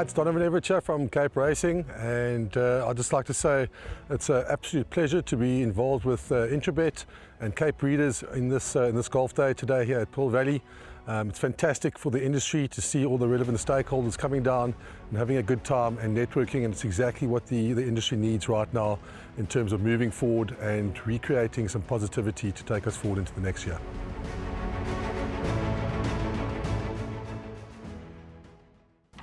It's Donovan Everett from Cape Racing, and I'd just like to say it's an absolute pleasure to be involved with Intrabet and Cape Breeders in this golf day today here at Pearl Valley. It's fantastic for the industry to see all the relevant stakeholders coming down and having a good time and networking, and it's exactly what the industry needs right now in terms of moving forward and recreating some positivity to take us forward into the next year.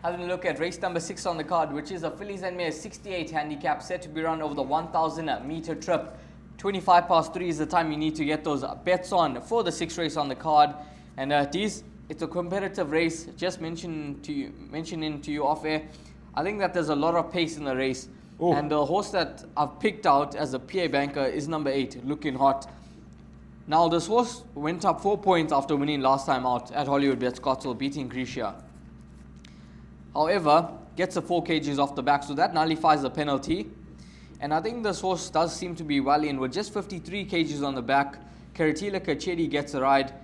Having a look at race number 6 on the card, which is a fillies and mares 68 handicap set to be run over the 1,000 meter trip. 25 past 3 is the time you need to get those bets on for the 6th race on the card. And it's a competitive race. Just mentioning to you off air, I think that there's a lot of pace in the race. Ooh. And the horse that I've picked out as a PA banker is number 8, Looking Hot. Now this horse went up 4 points after winning last time out at Hollywoodbets Scottsville, beating Grisha. However, gets the 4 kgs off the back, so that nullifies the penalty. And I think this horse does seem to be well in with just 53 kgs on the back. Karatila Kachedi gets a ride.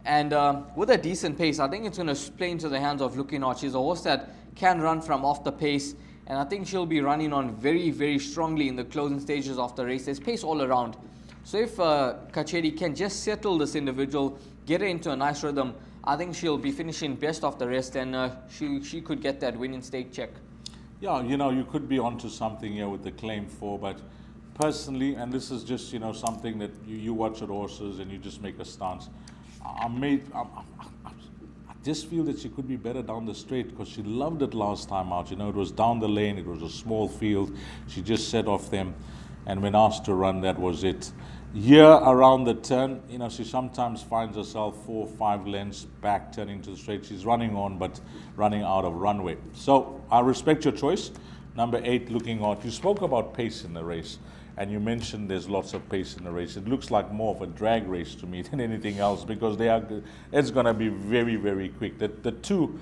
And with a decent pace, I think it's going to play into the hands of Looking Hot. She's a horse that can run from off the pace, and I think she'll be running on very, very strongly in the closing stages of the race. There's pace all around. So if Kachedi can just settle this individual, get her into a nice rhythm, I think she'll be finishing best of the rest, and she could get that winning stake check. Yeah, you could be onto something here with the claim 4, but personally, and this is just, something that you watch at horses and you just make a stance. I just feel that she could be better down the straight, because she loved it last time out. It was down the lane, it was a small field. She just set off them, and when asked to run, that was it. Here around the turn, she sometimes finds herself 4 or 5 lengths back, turning to the straight. She's running on, but running out of runway. So I respect your choice. Number 8, Looking Hot. You spoke about pace in the race, and you mentioned there's lots of pace in the race. It looks like more of a drag race to me than anything else, because it's going to be very, very quick. The 2,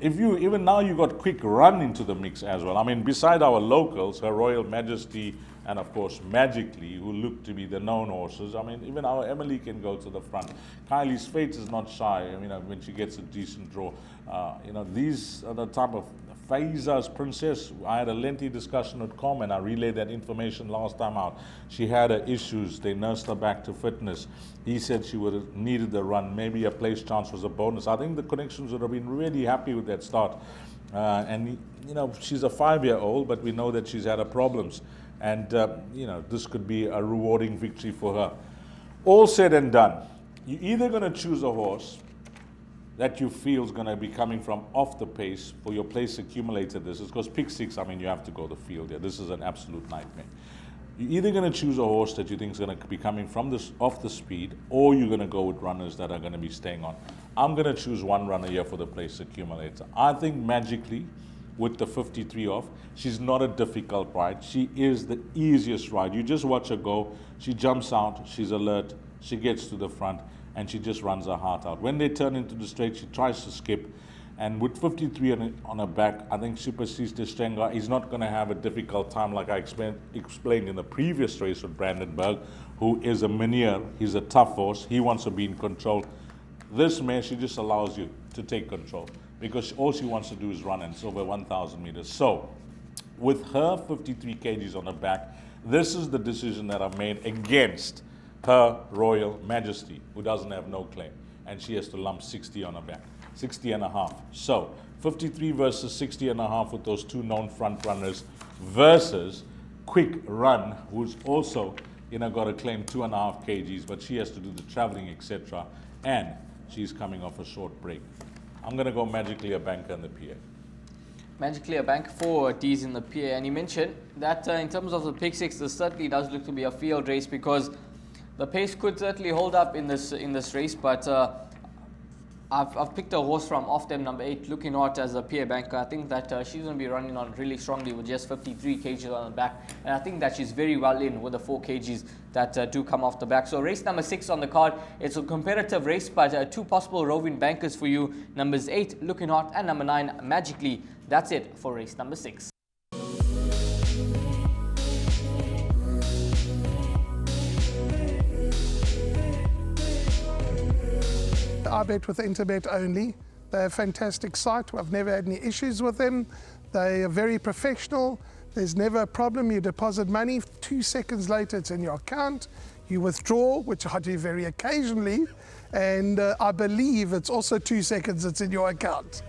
even now you got Quick Run into the mix as well. Beside our locals, Her Royal Majesty, and of course Magically, who look to be the known horses. Even our Emily can go to the front. Kylie's Fate is not shy. When she gets a decent draw. These are the type of Faiza's Princess. I had a lengthy discussion with Com, and I relayed that information last time out. She had her issues. They nursed her back to fitness. He said she would have needed the run. Maybe a place chance was a bonus. I think the connections would have been really happy with that start. She's a 5-year-old, but we know that she's had her problems. And, this could be a rewarding victory for her. All said and done, you're either going to choose a horse that you feel is going to be coming from off the pace for your place accumulator. This is because pick 6, you have to go the field here. This is an absolute nightmare. You're either going to choose a horse that you think is going to be coming from this off the speed, or you're going to go with runners that are going to be staying on. I'm going to choose one runner here for the place accumulator. I think Magically, with the 53 off, she's not a difficult ride. She is the easiest ride. You just watch her go. She jumps out, she's alert, she gets to the front, and she just runs her heart out. When they turn into the straight, she tries to skip. And with 53 on her back, I think Supersees Strenga is not going to have a difficult time, like I explained in the previous race with Brandenburg, who is a Minier. He's a tough horse. He wants to be in control. This mare, she just allows you to take control, because all she wants to do is run, and it's over 1,000 meters. So with her 53 kgs on her back, this is the decision that I've made against Her Royal Majesty, who doesn't have no claim, and she has to lump 60 on her back, 60 and a half. So 53 versus 60 and a half with those 2 known front runners, versus Quick Run, who's also got to claim 2.5 kgs, but she has to do the traveling, etc. And she's coming off a short break. I'm going to go Magically a banker in the PA. Magically a bank 4 Ds in the PA. And you mentioned that in terms of the pick 6, this certainly does look to be a field race, because the pace could certainly hold up in this race. But I've picked a horse from off them, number 8, Looking Hot, as a PA banker. I think that she's going to be running on really strongly with just 53 kgs on the back. And I think that she's very well in with the 4 kgs that do come off the back. So race number 6 on the card. It's a competitive race, but 2 possible roving bankers for you. Numbers 8, Looking Hot, and number 9, Magically. That's it for race number 6. I bet with Interbet only. They're a fantastic site. I've never had any issues with them. They are very professional. There's never a problem. You deposit money, 2 seconds later it's in your account. You withdraw, which I do very occasionally, and I believe it's also 2 seconds it's in your account.